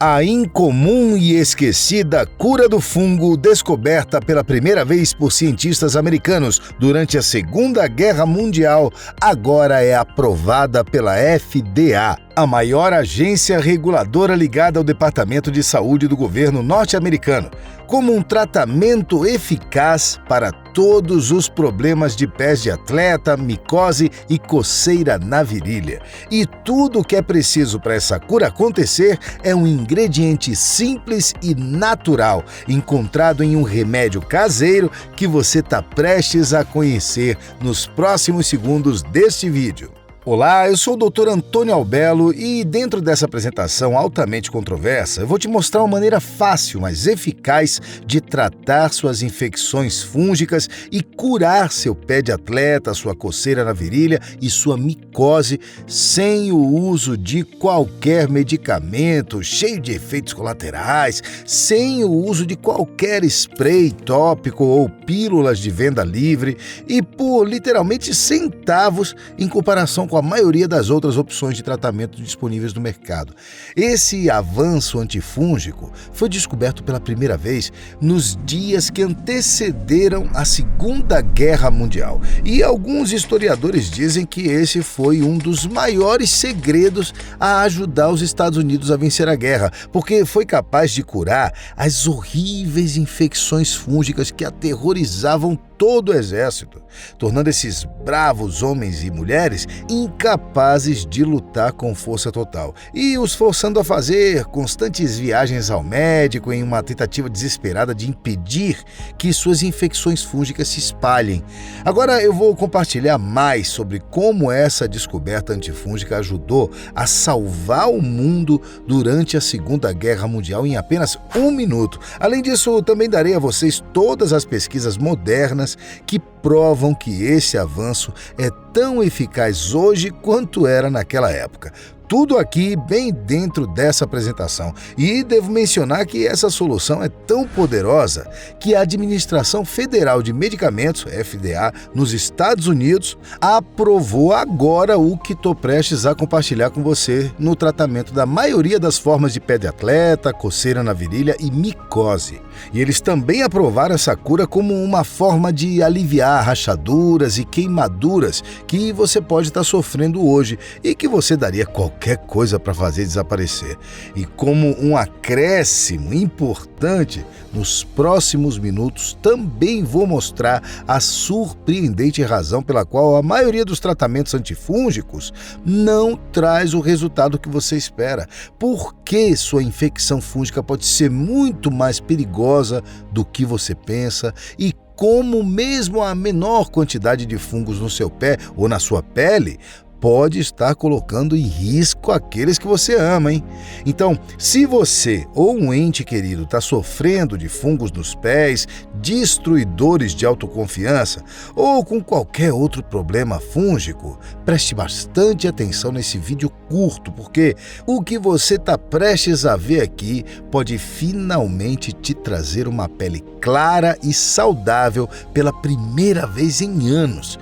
A incomum e esquecida cura do fungo, descoberta pela primeira vez por cientistas americanos durante a Segunda Guerra Mundial, agora é aprovada pela FDA, a maior agência reguladora ligada ao Departamento de Saúde do governo norte-americano, como um tratamento eficaz para todos os problemas de pés de atleta, micose e coceira na virilha. E tudo o que é preciso para essa cura acontecer é um ingrediente simples e natural, encontrado em um remédio caseiro que você está prestes a conhecer nos próximos segundos deste vídeo. Olá, eu sou o Dr. Antônio Albelo e dentro dessa apresentação altamente controversa, eu vou te mostrar uma maneira fácil, mas eficaz de tratar suas infecções fúngicas e curar seu pé de atleta, sua coceira na virilha e sua micose sem o uso de qualquer medicamento cheio de efeitos colaterais, sem o uso de qualquer spray tópico ou pílulas de venda livre e por literalmente centavos em comparação com a maioria das outras opções de tratamento disponíveis no mercado. Esse avanço antifúngico foi descoberto pela primeira vez nos dias que antecederam a Segunda Guerra Mundial. E alguns historiadores dizem que esse foi um dos maiores segredos a ajudar os Estados Unidos a vencer a guerra, porque foi capaz de curar as horríveis infecções fúngicas que aterrorizavam todo o exército, tornando esses bravos homens e mulheres incapazes de lutar com força total e os forçando a fazer constantes viagens ao médico em uma tentativa desesperada de impedir que suas infecções fúngicas se espalhem. Agora eu vou compartilhar mais sobre como essa descoberta antifúngica ajudou a salvar o mundo durante a Segunda Guerra Mundial em apenas 1 minuto. Além disso, também darei a vocês todas as pesquisas modernas que provam que esse avanço é tão eficaz hoje quanto era naquela época. Tudo aqui bem dentro dessa apresentação. E devo mencionar que essa solução é tão poderosa que a Administração Federal de Medicamentos, FDA, nos Estados Unidos, aprovou agora o que estou prestes a compartilhar com você no tratamento da maioria das formas de pé de atleta, coceira na virilha e micose. E eles também aprovaram essa cura como uma forma de aliviar rachaduras e queimaduras que você pode estar sofrendo hoje e que você daria qualquer coisa para fazer desaparecer. E como um acréscimo importante, nos próximos minutos também vou mostrar a surpreendente razão pela qual a maioria dos tratamentos antifúngicos não traz o resultado que você espera. Por que sua infecção fúngica pode ser muito mais perigosa do que você pensa e como mesmo a menor quantidade de fungos no seu pé ou na sua pele pode estar colocando em risco aqueles que você ama, hein? Então, se você ou um ente querido está sofrendo de fungos nos pés, destruidores de autoconfiança ou com qualquer outro problema fúngico, preste bastante atenção nesse vídeo curto, porque o que você está prestes a ver aqui pode finalmente te trazer uma pele clara e saudável pela primeira vez em anos.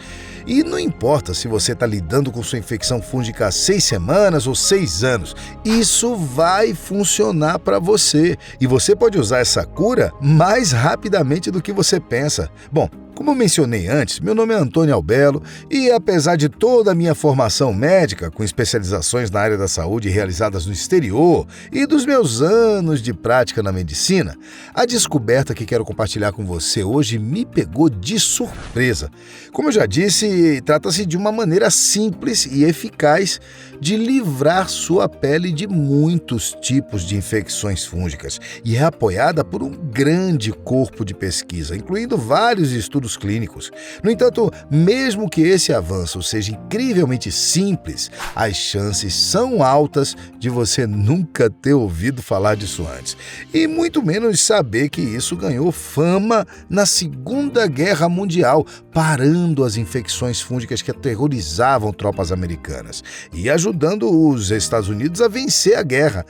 E não importa se você está lidando com sua infecção fúngica há 6 semanas ou 6 anos, isso vai funcionar para você. E você pode usar essa cura mais rapidamente do que você pensa. Bom, como eu mencionei antes, meu nome é Antônio Albelo e apesar de toda a minha formação médica, com especializações na área da saúde realizadas no exterior e dos meus anos de prática na medicina, a descoberta que quero compartilhar com você hoje me pegou de surpresa. Como eu já disse, trata-se de uma maneira simples e eficaz de livrar sua pele de muitos tipos de infecções fúngicas e é apoiada por um grande corpo de pesquisa, incluindo vários estudos clínicos. No entanto, mesmo que esse avanço seja incrivelmente simples, as chances são altas de você nunca ter ouvido falar disso antes, e muito menos saber que isso ganhou fama na Segunda Guerra Mundial, parando as infecções fúngicas que aterrorizavam tropas americanas e ajudando os Estados Unidos a vencer a guerra.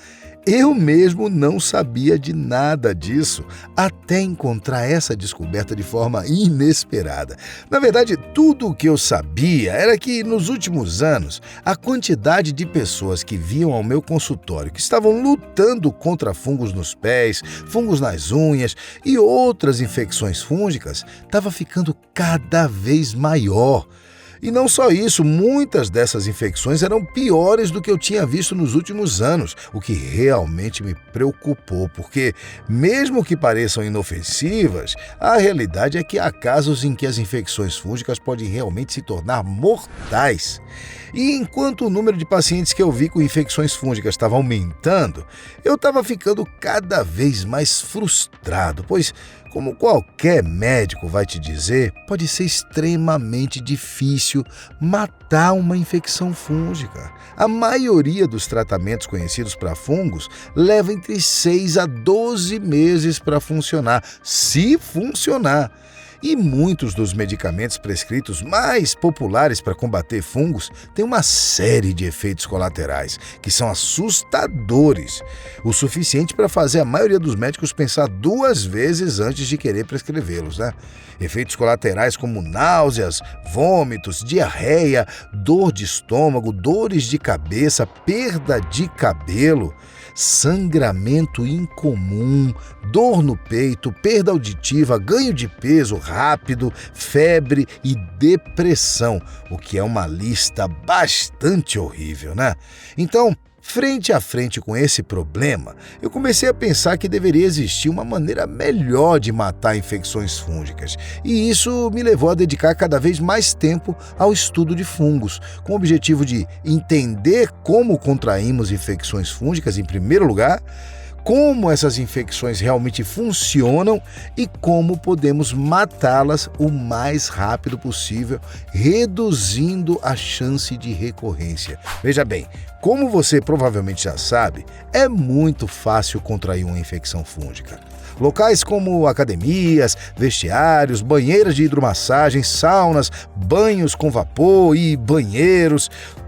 Eu mesmo não sabia de nada disso, até encontrar essa descoberta de forma inesperada. Na verdade, tudo o que eu sabia era que, nos últimos anos, a quantidade de pessoas que vinham ao meu consultório que estavam lutando contra fungos nos pés, fungos nas unhas e outras infecções fúngicas estava ficando cada vez maior. E não só isso, muitas dessas infecções eram piores do que eu tinha visto nos últimos anos, o que realmente me preocupou, porque, mesmo que pareçam inofensivas, a realidade é que há casos em que as infecções fúngicas podem realmente se tornar mortais. E enquanto o número de pacientes que eu vi com infecções fúngicas estava aumentando, eu estava ficando cada vez mais frustrado, pois, como qualquer médico vai te dizer, pode ser extremamente difícil matar uma infecção fúngica. A maioria dos tratamentos conhecidos para fungos leva entre 6 a 12 meses para funcionar, se funcionar. E muitos dos medicamentos prescritos mais populares para combater fungos têm uma série de efeitos colaterais que são assustadores, o suficiente para fazer a maioria dos médicos pensar 2 vezes antes de querer prescrevê-los, né? Efeitos colaterais como náuseas, vômitos, diarreia, dor de estômago, dores de cabeça, perda de cabelo, sangramento incomum, dor no peito, perda auditiva, ganho de peso rápido, febre e depressão, o que é uma lista bastante horrível, né? Então, frente a frente com esse problema, eu comecei a pensar que deveria existir uma maneira melhor de matar infecções fúngicas. E isso me levou a dedicar cada vez mais tempo ao estudo de fungos, com o objetivo de entender como contraímos infecções fúngicas em primeiro lugar, como essas infecções realmente funcionam e como podemos matá-las o mais rápido possível, reduzindo a chance de recorrência. Veja bem, como você provavelmente já sabe, é muito fácil contrair uma infecção fúngica. Locais como academias, vestiários, banheiras de hidromassagem, saunas, banhos com vapor e banheiros,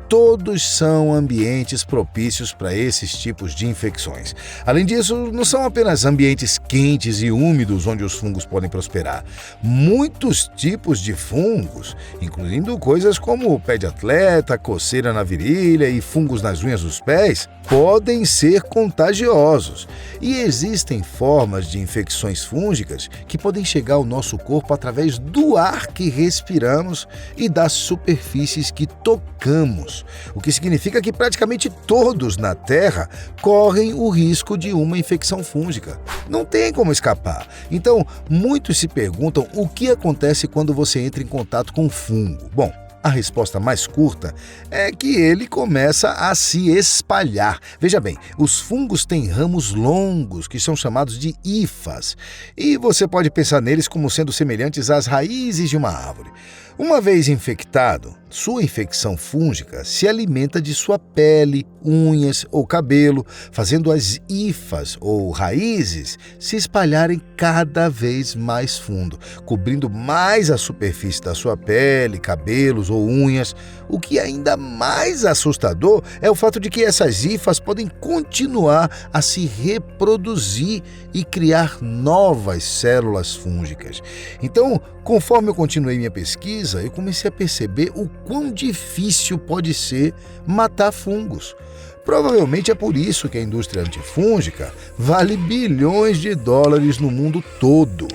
todos são ambientes propícios para esses tipos de infecções. Além disso, não são apenas ambientes quentes e úmidos onde os fungos podem prosperar. Muitos tipos de fungos, incluindo coisas como pé de atleta, coceira na virilha e fungos nas unhas dos pés, podem ser contagiosos. E existem formas de infecções fúngicas que podem chegar ao nosso corpo através do ar que respiramos e das superfícies que tocamos, o que significa que praticamente todos na Terra correm o risco de uma infecção fúngica. Não tem como escapar. Então, muitos se perguntam o que acontece quando você entra em contato com um fungo. Bom, a resposta mais curta é que ele começa a se espalhar. Veja bem, os fungos têm ramos longos, que são chamados de hifas, e você pode pensar neles como sendo semelhantes às raízes de uma árvore. Uma vez infectado, sua infecção fúngica se alimenta de sua pele, unhas ou cabelo, fazendo as hifas ou raízes se espalharem cada vez mais fundo, cobrindo mais a superfície da sua pele, cabelos ou unhas. O que é ainda mais assustador é o fato de que essas hifas podem continuar a se reproduzir e criar novas células fúngicas. Então, conforme eu continuei minha pesquisa, eu comecei a perceber o quão difícil pode ser matar fungos. Provavelmente é por isso que a indústria antifúngica vale bilhões de dólares no mundo todo.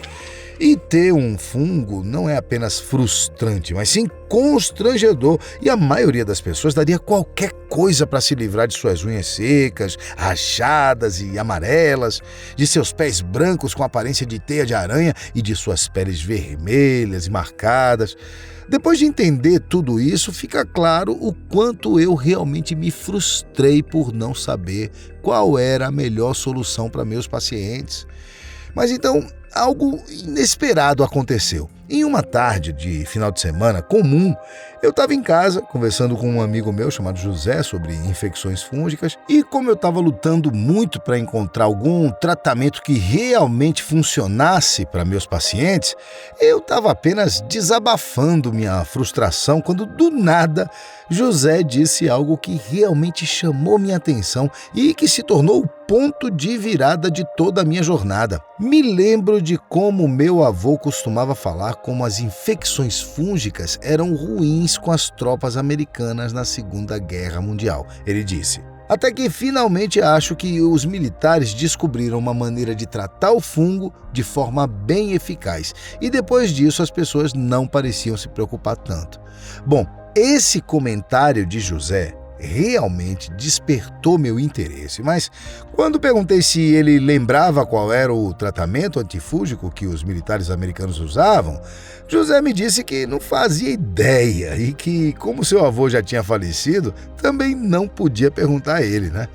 E ter um fungo não é apenas frustrante, mas sim constrangedor. E a maioria das pessoas daria qualquer coisa para se livrar de suas unhas secas, rachadas e amarelas, de seus pés brancos com aparência de teia de aranha e de suas peles vermelhas e marcadas. Depois de entender tudo isso, fica claro o quanto eu realmente me frustrei por não saber qual era a melhor solução para meus pacientes. Mas então, algo inesperado aconteceu. Em uma tarde de final de semana comum, eu estava em casa conversando com um amigo meu chamado José sobre infecções fúngicas e como eu estava lutando muito para encontrar algum tratamento que realmente funcionasse para meus pacientes, eu estava apenas desabafando minha frustração quando do nada José disse algo que realmente chamou minha atenção e que se tornou o ponto de virada de toda a minha jornada. Me lembro de como meu avô costumava falar como as infecções fúngicas eram ruins com as tropas americanas na Segunda Guerra Mundial. Ele disse: até que finalmente acho que os militares descobriram uma maneira de tratar o fungo de forma bem eficaz. E depois disso as pessoas não pareciam se preocupar tanto. Bom, esse comentário de José realmente despertou meu interesse, mas quando perguntei se ele lembrava qual era o tratamento antifúngico que os militares americanos usavam, José me disse que não fazia ideia e que, como seu avô já tinha falecido, também não podia perguntar a ele, né?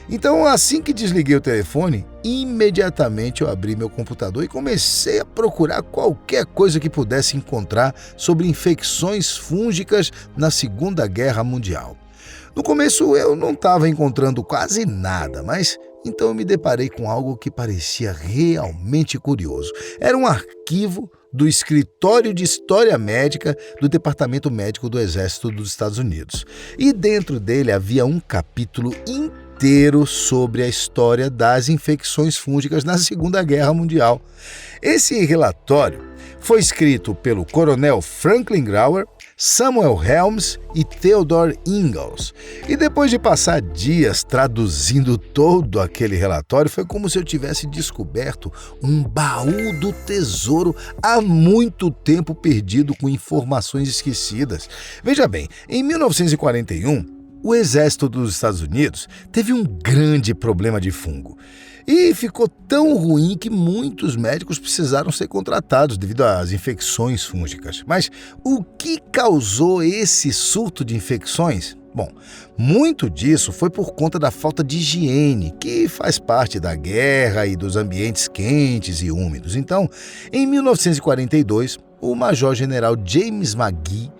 Então, assim que desliguei o telefone, imediatamente eu abri meu computador e comecei a procurar qualquer coisa que pudesse encontrar sobre infecções fúngicas na Segunda Guerra Mundial. No começo eu não estava encontrando quase nada, mas então eu me deparei com algo que parecia realmente curioso. Era um arquivo do Escritório de História Médica do Departamento Médico do Exército dos Estados Unidos. E dentro dele havia um capítulo inteiro sobre a história das infecções fúngicas na Segunda Guerra Mundial. Esse relatório foi escrito pelo coronel Franklin Grauer, Samuel Helms e Theodore Ingalls. E depois de passar dias traduzindo todo aquele relatório, foi como se eu tivesse descoberto um baú do tesouro há muito tempo perdido com informações esquecidas. Veja bem, em 1941, o exército dos Estados Unidos teve um grande problema de fungo. E ficou tão ruim que muitos médicos precisaram ser contratados devido às infecções fúngicas. Mas o que causou esse surto de infecções? Bom, muito disso foi por conta da falta de higiene, que faz parte da guerra e dos ambientes quentes e úmidos. Então, em 1942, o Major-General James McGee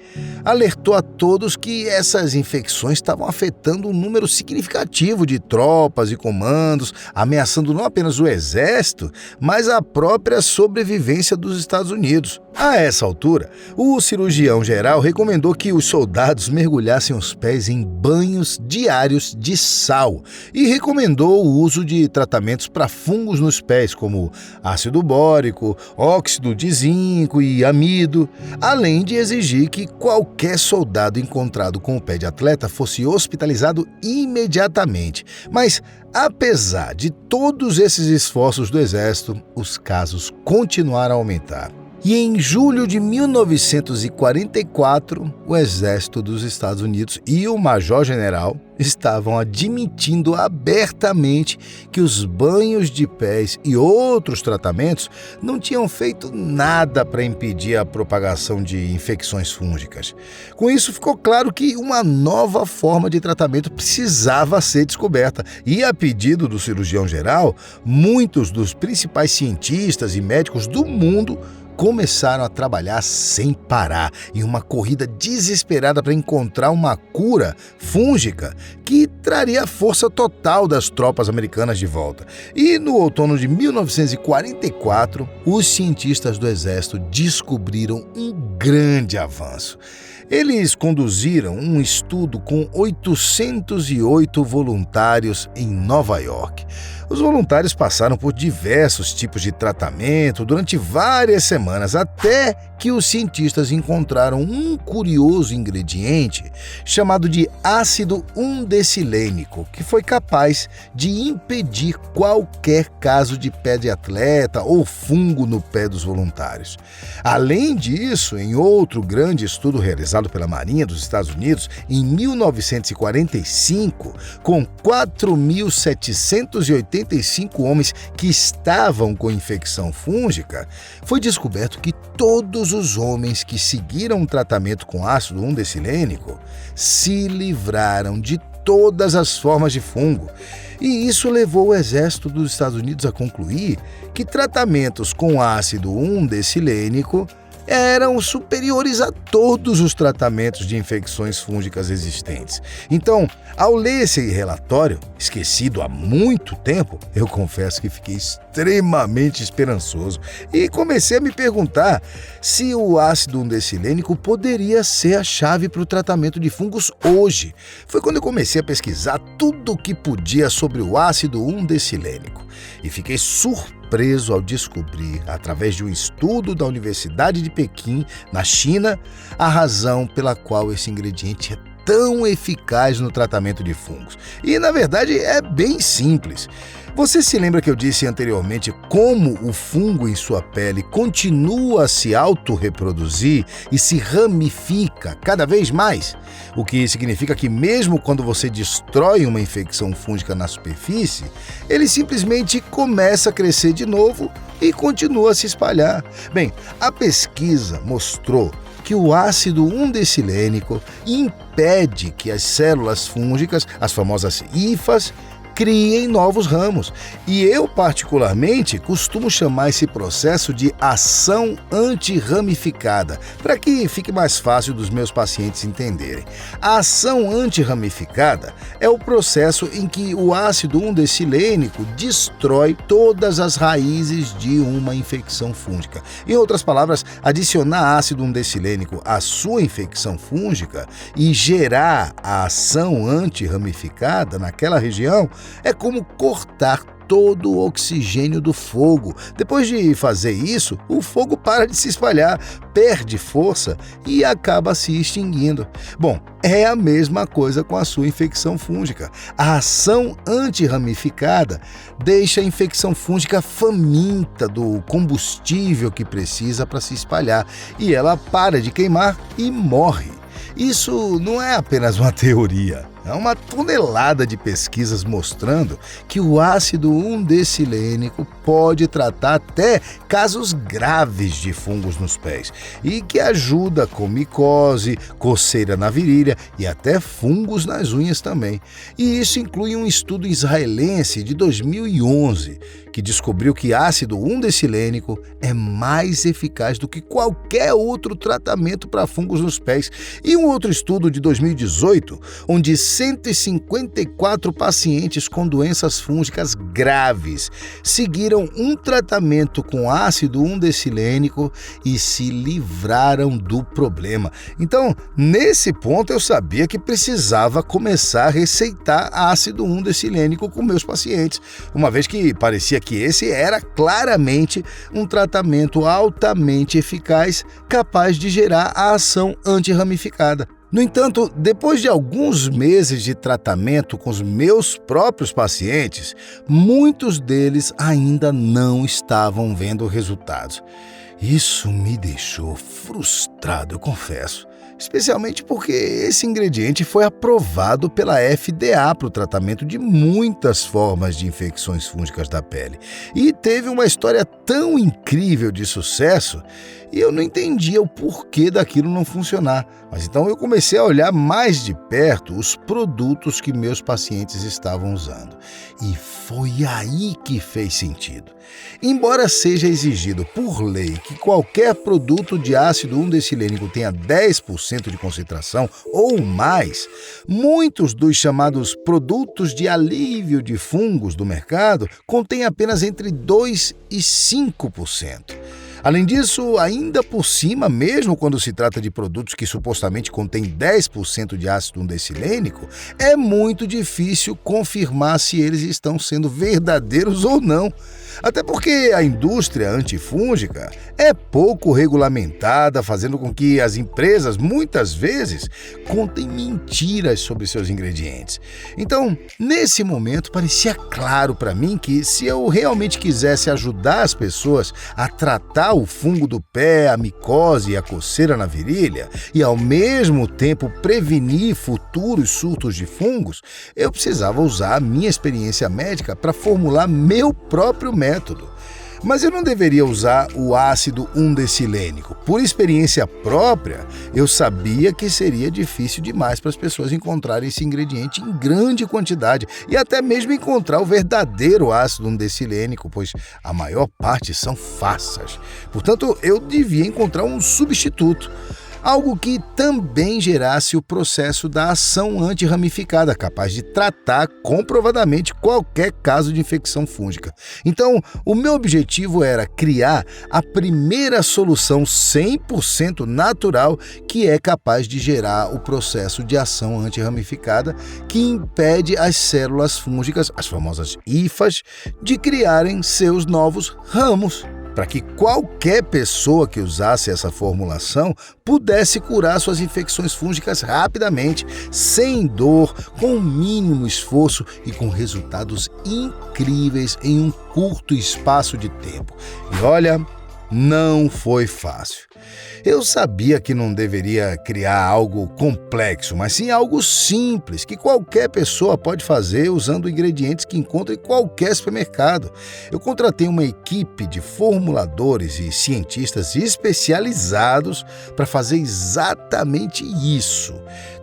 alertou a todos que essas infecções estavam afetando um número significativo de tropas e comandos, ameaçando não apenas o exército, mas a própria sobrevivência dos Estados Unidos. A essa altura, o cirurgião-geral recomendou que os soldados mergulhassem os pés em banhos diários de sal e recomendou o uso de tratamentos para fungos nos pés, como ácido bórico, óxido de zinco e amido, além de exigir que qualquer soldado encontrado com o pé de atleta fosse hospitalizado imediatamente. Mas, apesar de todos esses esforços do Exército, os casos continuaram a aumentar. E em julho de 1944, o Exército dos Estados Unidos e o Major-General estavam admitindo abertamente que os banhos de pés e outros tratamentos não tinham feito nada para impedir a propagação de infecções fúngicas. Com isso, ficou claro que uma nova forma de tratamento precisava ser descoberta e, a pedido do cirurgião-geral, muitos dos principais cientistas e médicos do mundo começaram a trabalhar sem parar em uma corrida desesperada para encontrar uma cura fúngica que traria a força total das tropas americanas de volta. E no outono de 1944, os cientistas do Exército descobriram um grande avanço. Eles conduziram um estudo com 808 voluntários em Nova York. Os voluntários passaram por diversos tipos de tratamento durante várias semanas, até que os cientistas encontraram um curioso ingrediente chamado de ácido undecilênico, que foi capaz de impedir qualquer caso de pé de atleta ou fungo no pé dos voluntários. Além disso, em outro grande estudo realizado pela Marinha dos Estados Unidos, em 1945, com 4.785 homens que estavam com infecção fúngica, foi descoberto que todos os homens que seguiram o tratamento com ácido undecilênico se livraram de todas as formas de fungo. E isso levou o exército dos Estados Unidos a concluir que tratamentos com ácido 1-decilênico eram superiores a todos os tratamentos de infecções fúngicas existentes. Então, ao ler esse relatório, esquecido há muito tempo, eu confesso que fiquei extremamente esperançoso e comecei a me perguntar se o ácido 1-decilênico poderia ser a chave para o tratamento de fungos hoje. Foi quando eu comecei a pesquisar tudo o que podia sobre o ácido 1-decilênico e fiquei surpreso ao descobrir, através de um estudo da Universidade de Pequim, na China, a razão pela qual esse ingrediente é tão eficaz no tratamento de fungos. E, na verdade, é bem simples. Você se lembra que eu disse anteriormente como o fungo em sua pele continua a se autorreproduzir e se ramifica cada vez mais? O que significa que mesmo quando você destrói uma infecção fúngica na superfície, ele simplesmente começa a crescer de novo e continua a se espalhar. Bem, a pesquisa mostrou que o ácido 1-decilênico impede que as células fúngicas, as famosas hifas, criem novos ramos. E eu, particularmente, costumo chamar esse processo de ação antirramificada, para que fique mais fácil dos meus pacientes entenderem. A ação antirramificada é o processo em que o ácido 1-decilênico destrói todas as raízes de uma infecção fúngica. Em outras palavras, adicionar ácido 1-decilênico à sua infecção fúngica e gerar a ação antirramificada naquela região é como cortar todo o oxigênio do fogo. Depois de fazer isso, o fogo para de se espalhar, perde força e acaba se extinguindo. Bom, é a mesma coisa com a sua infecção fúngica. A ação antirramificada deixa a infecção fúngica faminta do combustível que precisa para se espalhar e ela para de queimar e morre. Isso não é apenas uma teoria. É uma tonelada de pesquisas mostrando que o ácido 1-decilênico pode tratar até casos graves de fungos nos pés e que ajuda com micose, coceira na virilha e até fungos nas unhas também. E isso inclui um estudo israelense de 2011 que descobriu que ácido 1-decilênico é mais eficaz do que qualquer outro tratamento para fungos nos pés. E um outro estudo de 2018, onde 154 pacientes com doenças fúngicas graves seguiram um tratamento com ácido 1-decilênico e se livraram do problema. Então, nesse ponto eu sabia que precisava começar a receitar ácido 1-decilênico com meus pacientes, uma vez que parecia que esse era claramente um tratamento altamente eficaz, capaz de gerar a ação antirramificada. No entanto, depois de alguns meses de tratamento com os meus próprios pacientes, muitos deles ainda não estavam vendo resultados. Isso me deixou frustrado, eu confesso. Especialmente porque esse ingrediente foi aprovado pela FDA para o tratamento de muitas formas de infecções fúngicas da pele. E teve uma história tão incrível de sucesso e eu não entendia o porquê daquilo não funcionar. Mas então eu comecei a olhar mais de perto os produtos que meus pacientes estavam usando. E foi aí que fez sentido. Embora seja exigido por lei que qualquer produto de ácido 1-decilênico tenha 10% de concentração ou mais, muitos dos chamados produtos de alívio de fungos do mercado contêm apenas entre 2% e 5%. Além disso, ainda por cima, mesmo quando se trata de produtos que supostamente contêm 10% de ácido 1-decilênico, é muito difícil confirmar se eles estão sendo verdadeiros ou não. Até porque a indústria antifúngica é pouco regulamentada, fazendo com que as empresas, muitas vezes, contem mentiras sobre seus ingredientes. Então, nesse momento, parecia claro para mim que se eu realmente quisesse ajudar as pessoas a tratar o fungo do pé, a micose e a coceira na virilha, e ao mesmo tempo prevenir futuros surtos de fungos, eu precisava usar a minha experiência médica para formular meu próprio método. Mas eu não deveria usar o ácido undecilênico. Por experiência própria, eu sabia que seria difícil demais para as pessoas encontrarem esse ingrediente em grande quantidade e até mesmo encontrar o verdadeiro ácido undecilênico, pois a maior parte são farsas. Portanto, eu devia encontrar um substituto. Algo que também gerasse o processo da ação antirramificada, capaz de tratar comprovadamente qualquer caso de infecção fúngica. Então, o meu objetivo era criar a primeira solução 100% natural que é capaz de gerar o processo de ação antirramificada que impede as células fúngicas, as famosas hifas, de criarem seus novos ramos, para que qualquer pessoa que usasse essa formulação pudesse curar suas infecções fúngicas rapidamente, sem dor, com o mínimo esforço e com resultados incríveis em um curto espaço de tempo. E olha, não foi fácil. Eu sabia que não deveria criar algo complexo, mas sim algo simples, que qualquer pessoa pode fazer usando ingredientes que encontra em qualquer supermercado. Eu contratei uma equipe de formuladores e cientistas especializados para fazer exatamente isso.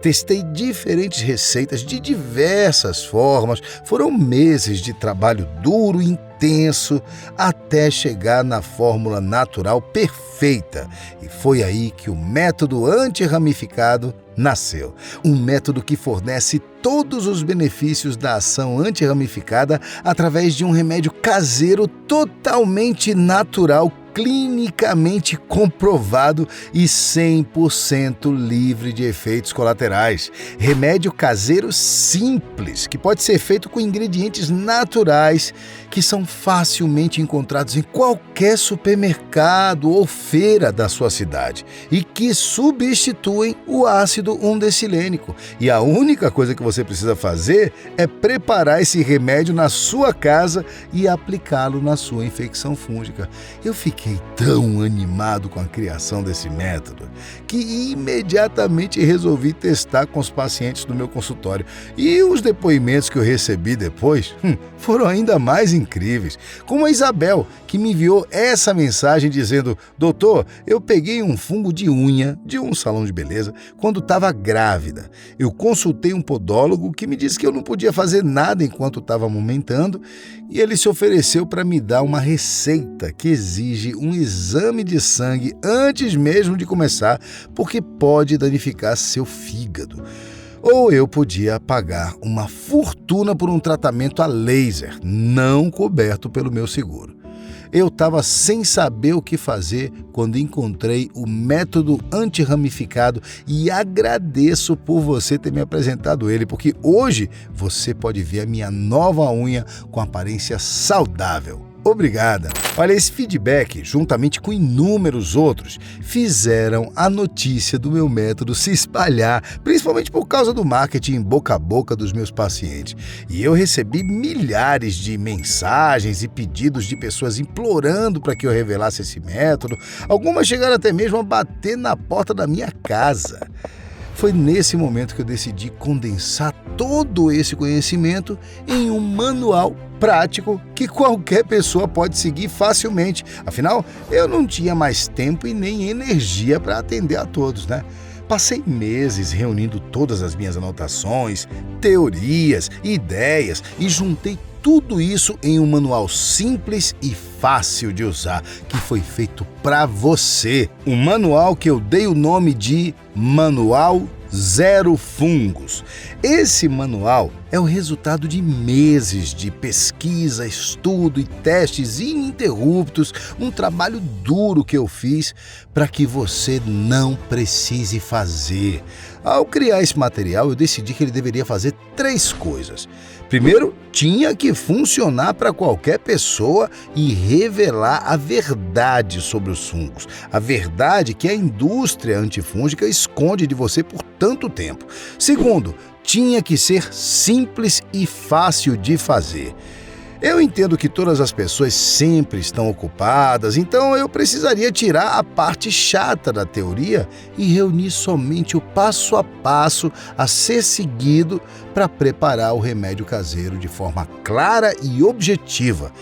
Testei diferentes receitas de diversas formas, foram meses de trabalho duro e intenso até chegar na fórmula natural perfeita. E foi aí que o método antirramificado nasceu. Um método que fornece todos os benefícios da ação antirramificada através de um remédio caseiro totalmente natural, clinicamente comprovado e 100% livre de efeitos colaterais. Remédio caseiro simples, que pode ser feito com ingredientes naturais que são facilmente encontrados em qualquer supermercado ou feira da sua cidade e que substituem o ácido undecilênico. E a única coisa que você precisa fazer é preparar esse remédio na sua casa e aplicá-lo na sua infecção fúngica. Eu fiquei tão animado com a criação desse método que imediatamente resolvi testar com os pacientes do meu consultório. E os depoimentos que eu recebi depois foram ainda mais incríveis. Como a Isabel, que me enviou essa mensagem dizendo: doutor, eu peguei um fungo de unha de um salão de beleza quando estava grávida. Eu consultei um podólogo que me disse que eu não podia fazer nada enquanto estava amamentando e ele se ofereceu para me dar uma receita que exige um exame de sangue antes mesmo de começar, porque pode danificar seu fígado. Ou eu podia pagar uma fortuna por um tratamento a laser, não coberto pelo meu seguro. Eu estava sem saber o que fazer quando encontrei o método antirramificado e agradeço por você ter me apresentado ele, porque hoje você pode ver a minha nova unha com aparência saudável. Obrigada! Olha, esse feedback, juntamente com inúmeros outros, fizeram a notícia do meu método se espalhar, principalmente por causa do marketing boca a boca dos meus pacientes. E eu recebi milhares de mensagens e pedidos de pessoas implorando para que eu revelasse esse método. Algumas chegaram até mesmo a bater na porta da minha casa. Foi nesse momento que eu decidi condensar todo esse conhecimento em um manual prático que qualquer pessoa pode seguir facilmente. Afinal, eu não tinha mais tempo e nem energia para atender a todos, né? Passei meses reunindo todas as minhas anotações, teorias, ideias e juntei tudo isso em um manual simples e fácil de usar, que foi feito para você. Um manual que eu dei o nome de Manual Zero Fungos. Esse manual é o resultado de meses de pesquisa, estudo e testes ininterruptos, um trabalho duro que eu fiz para que você não precise fazer. Ao criar esse material, eu decidi que ele deveria fazer 3 coisas. Primeiro, tinha que funcionar para qualquer pessoa e revelar a verdade sobre os fungos. A verdade que a indústria antifúngica esconde de você por tanto tempo. Segundo, tinha que ser simples e fácil de fazer. Eu entendo que todas as pessoas sempre estão ocupadas, então eu precisaria tirar a parte chata da teoria e reunir somente o passo a passo a ser seguido para preparar o remédio caseiro de forma clara e objetiva.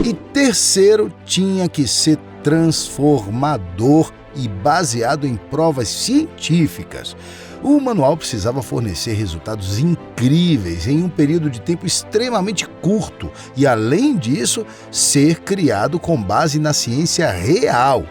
E terceiro, tinha que ser transformador e baseado em provas científicas. O manual precisava fornecer resultados incríveis em um período de tempo extremamente curto e, além disso, ser criado com base na ciência real,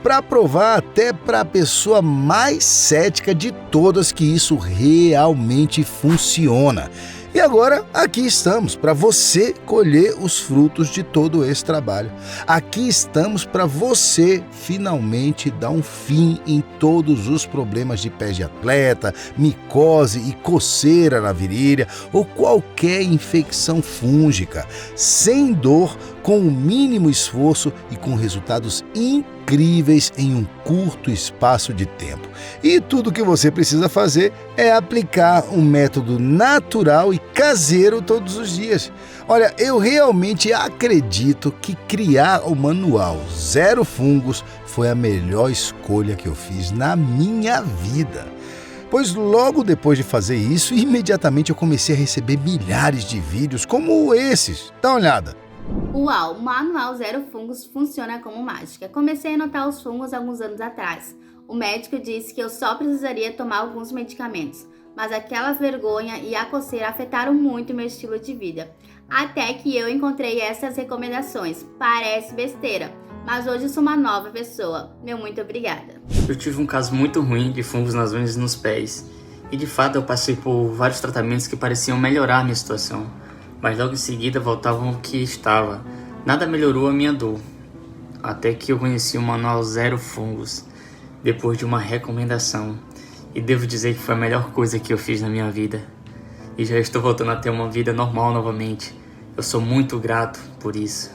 para provar até para a pessoa mais cética de todas que isso realmente funciona. E agora, aqui estamos para você colher os frutos de todo esse trabalho. Aqui estamos para você finalmente dar um fim em todos os problemas de pés de atleta, micose e coceira na virilha ou qualquer infecção fúngica, sem dor, com o mínimo esforço e com resultados incríveis em um curto espaço de tempo. E tudo o que você precisa fazer é aplicar um método natural e caseiro todos os dias. Olha, eu realmente acredito que criar o manual Zero Fungos foi a melhor escolha que eu fiz na minha vida. Pois logo depois de fazer isso, imediatamente eu comecei a receber milhares de vídeos como esses. Dá uma olhada. Uau, o Manual Zero Fungos funciona como mágica. Comecei a notar os fungos alguns anos atrás. O médico disse que eu só precisaria tomar alguns medicamentos, mas aquela vergonha e a coceira afetaram muito meu estilo de vida. Até que eu encontrei essas recomendações. Parece besteira, mas hoje sou uma nova pessoa. Meu muito obrigada. Eu tive um caso muito ruim de fungos nas unhas e nos pés. E de fato eu passei por vários tratamentos que pareciam melhorar a minha situação, mas logo em seguida voltavam ao que estava. Nada melhorou a minha dor, até que eu conheci o Manual Zero Fungos, depois de uma recomendação. E devo dizer que foi a melhor coisa que eu fiz na minha vida. E já estou voltando a ter uma vida normal novamente. Eu sou muito grato por isso.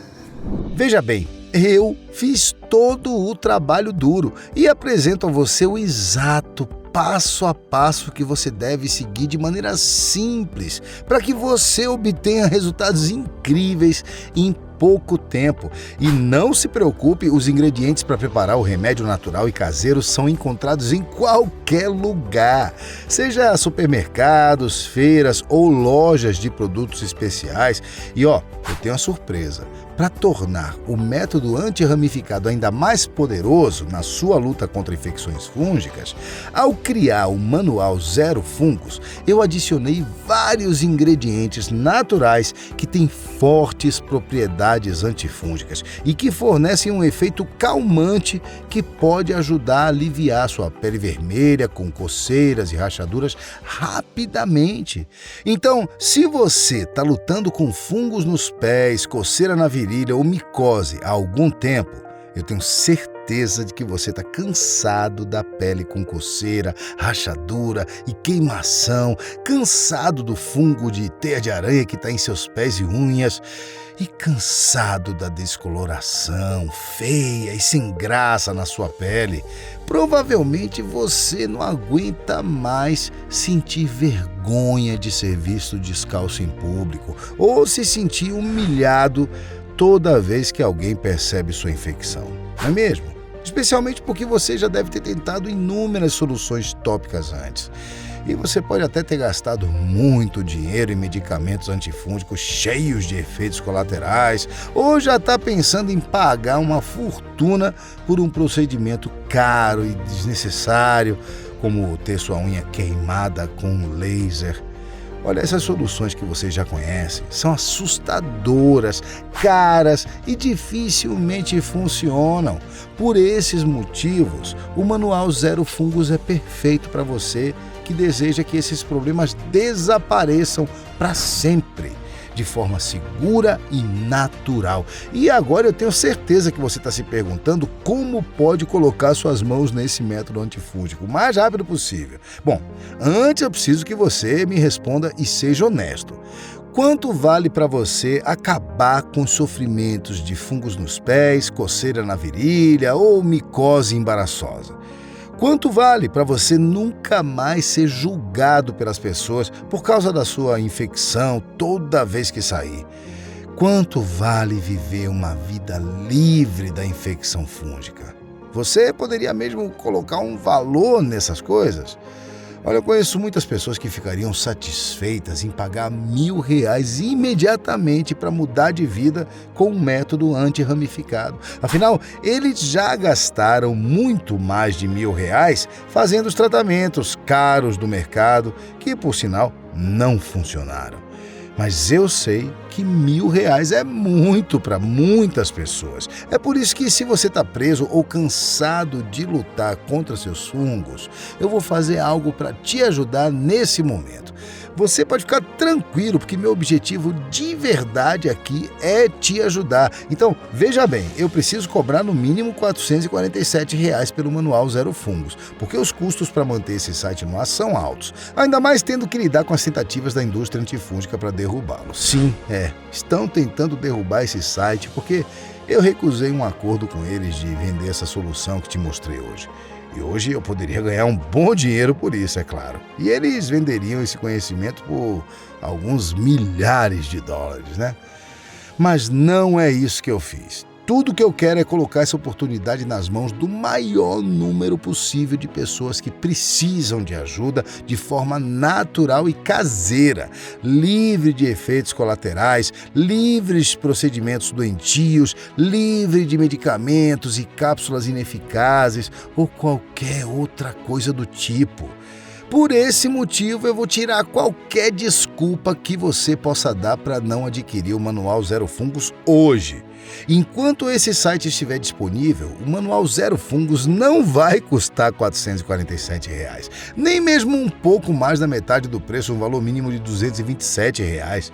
Veja bem, eu fiz todo o trabalho duro e apresento a você o exato passo a passo que você deve seguir de maneira simples para que você obtenha resultados incríveis em pouco tempo. E não se preocupe, os ingredientes para preparar o remédio natural e caseiro são encontrados em qualquer lugar, seja supermercados, feiras ou lojas de produtos especiais. E eu tenho uma surpresa. Para tornar o método antirramificado ainda mais poderoso na sua luta contra infecções fúngicas, ao criar o Manual Zero Fungos, eu adicionei vários ingredientes naturais que têm fortes propriedades antifúngicas e que fornecem um efeito calmante que pode ajudar a aliviar sua pele vermelha com coceiras e rachaduras rapidamente. Então, se você está lutando com fungos nos pés, coceira na virilha ou micose há algum tempo, eu tenho certeza de que você está cansado da pele com coceira, rachadura e queimação, cansado do fungo de teia de aranha que está em seus pés e unhas e cansado da descoloração feia e sem graça na sua pele. Provavelmente você não aguenta mais sentir vergonha de ser visto descalço em público ou se sentir humilhado toda vez que alguém percebe sua infecção, não é mesmo? Especialmente porque você já deve ter tentado inúmeras soluções tópicas antes. E você pode até ter gastado muito dinheiro em medicamentos antifúngicos cheios de efeitos colaterais, ou já está pensando em pagar uma fortuna por um procedimento caro e desnecessário, como ter sua unha queimada com laser. Olha, essas soluções que você já conhece são assustadoras, caras e dificilmente funcionam. Por esses motivos, o Manual Zero Fungos é perfeito para você que deseja que esses problemas desapareçam para sempre, de forma segura e natural. E agora eu tenho certeza que você está se perguntando como pode colocar suas mãos nesse método antifúngico o mais rápido possível. Bom, antes eu preciso que você me responda e seja honesto. Quanto vale para você acabar com os sofrimentos de fungos nos pés, coceira na virilha ou micose embaraçosa? Quanto vale para você nunca mais ser julgado pelas pessoas por causa da sua infecção toda vez que sair? Quanto vale viver uma vida livre da infecção fúngica? Você poderia mesmo colocar um valor nessas coisas? Olha, eu conheço muitas pessoas que ficariam satisfeitas em pagar R$1.000 imediatamente para mudar de vida com um método anti-ramificado. Afinal, eles já gastaram muito mais de R$1.000 fazendo os tratamentos caros do mercado, que, por sinal, não funcionaram. Mas eu sei que R$1.000 é muito para muitas pessoas. É por isso que, se você está preso ou cansado de lutar contra seus fungos, eu vou fazer algo para te ajudar nesse momento. Você pode ficar tranquilo, porque meu objetivo de verdade aqui é te ajudar. Então, veja bem, eu preciso cobrar no mínimo R$447 pelo Manual Zero Fungos, porque os custos para manter esse site no ar são altos, ainda mais tendo que lidar com as tentativas da indústria antifúngica para derrubá-lo. Sim, estão tentando derrubar esse site porque eu recusei um acordo com eles de vender essa solução que te mostrei hoje. E hoje eu poderia ganhar um bom dinheiro por isso, é claro. E eles venderiam esse conhecimento por alguns milhares de dólares, né? Mas não é isso que eu fiz. Tudo que eu quero é colocar essa oportunidade nas mãos do maior número possível de pessoas que precisam de ajuda de forma natural e caseira, livre de efeitos colaterais, livre de procedimentos doentios, livre de medicamentos e cápsulas ineficazes ou qualquer outra coisa do tipo. Por esse motivo, eu vou tirar qualquer desculpa que você possa dar para não adquirir o Manual Zero Fungos hoje. Enquanto esse site estiver disponível, o Manual Zero Fungos não vai custar R$447, nem mesmo um pouco mais da metade do preço, um valor mínimo de R$227.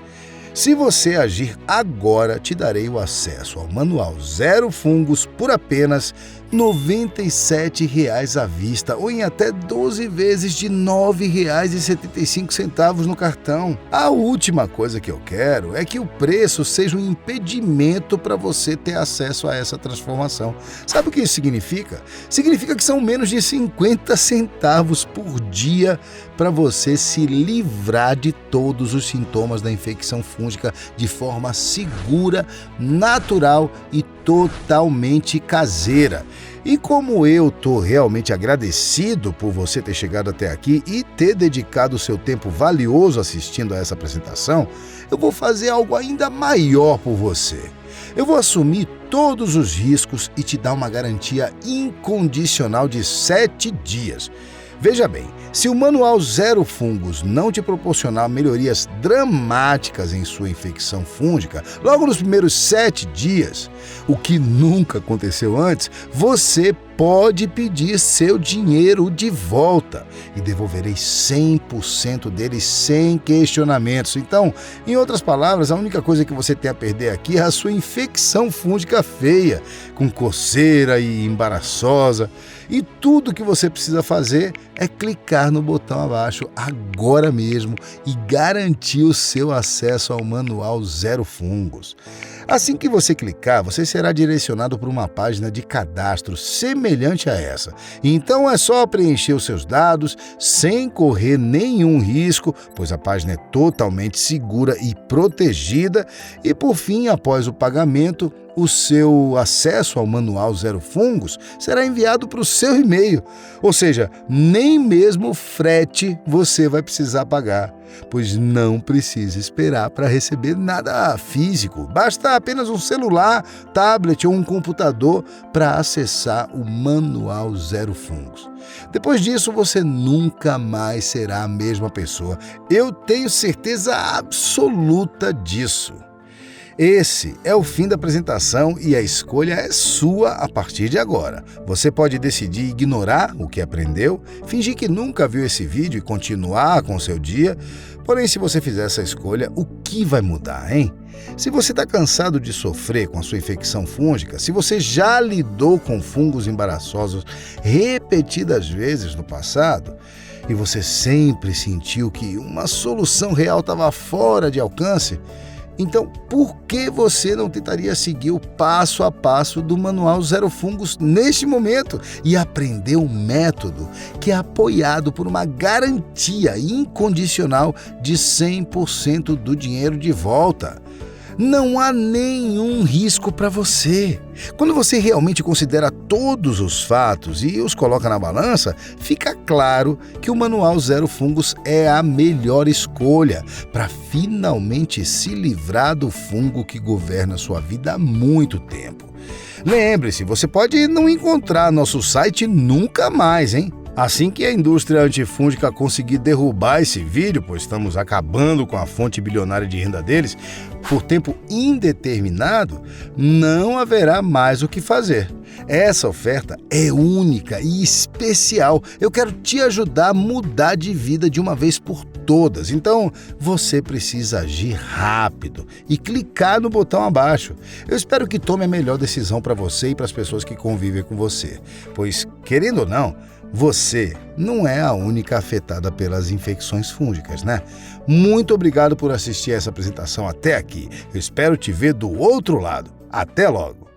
Se você agir agora, te darei o acesso ao Manual Zero Fungos por apenas R$97 à vista ou em até 12 vezes de R$9,75 no cartão. A última coisa que eu quero é que o preço seja um impedimento para você ter acesso a essa transformação. Sabe o que isso significa? Significa que são menos de 50 centavos por dia para você se livrar de todos os sintomas da infecção fúngica de forma segura, natural e totalmente caseira. E como eu estou realmente agradecido por você ter chegado até aqui e ter dedicado o seu tempo valioso assistindo a essa apresentação, eu vou fazer algo ainda maior por você. Eu vou assumir todos os riscos e te dar uma garantia incondicional de 7 dias. Veja bem, se o Manual Zero Fungos não te proporcionar melhorias dramáticas em sua infecção fúngica, logo nos primeiros 7 dias, o que nunca aconteceu antes, você pode pedir seu dinheiro de volta e devolverei 100% dele sem questionamentos. Então, em outras palavras, a única coisa que você tem a perder aqui é a sua infecção fúngica feia, com coceira e embaraçosa. E tudo que você precisa fazer é clicar no botão abaixo agora mesmo e garantir o seu acesso ao Manual Zero Fungos. Assim que você clicar, você será direcionado para uma página de cadastro semelhante a essa. Então é só preencher os seus dados sem correr nenhum risco, pois a página é totalmente segura e protegida. E por fim, após o pagamento, o seu acesso ao Manual Zero Fungos será enviado para o seu e-mail. Ou seja, nem mesmo frete você vai precisar pagar, pois não precisa esperar para receber nada físico. Basta apenas um celular, tablet ou um computador para acessar o Manual Zero Fungos. Depois disso, você nunca mais será a mesma pessoa. Eu tenho certeza absoluta disso. Esse é o fim da apresentação e a escolha é sua a partir de agora. Você pode decidir ignorar o que aprendeu, fingir que nunca viu esse vídeo e continuar com o seu dia. Porém, se você fizer essa escolha, o que vai mudar, hein? Se você está cansado de sofrer com a sua infecção fúngica, se você já lidou com fungos embaraçosos repetidas vezes no passado, e você sempre sentiu que uma solução real estava fora de alcance, então, por que você não tentaria seguir o passo a passo do Manual Zero Fungos neste momento e aprender um método que é apoiado por uma garantia incondicional de 100% do dinheiro de volta? não há nenhum risco para você. Quando você realmente considera todos os fatos e os coloca na balança, fica claro que o Manual Zero Fungos é a melhor escolha para finalmente se livrar do fungo que governa sua vida há muito tempo. Lembre-se, você pode não encontrar nosso site nunca mais, hein? Assim que a indústria antifúngica conseguir derrubar esse vídeo, pois estamos acabando com a fonte bilionária de renda deles, por tempo indeterminado, não haverá mais o que fazer. Essa oferta é única e especial. Eu quero te ajudar a mudar de vida de uma vez por todas. Então, você precisa agir rápido e clicar no botão abaixo. Eu espero que tome a melhor decisão para você e para as pessoas que convivem com você. Pois, querendo ou não, você não é a única afetada pelas infecções fúngicas, né? Muito obrigado por assistir essa apresentação até aqui. Eu espero te ver do outro lado. Até logo!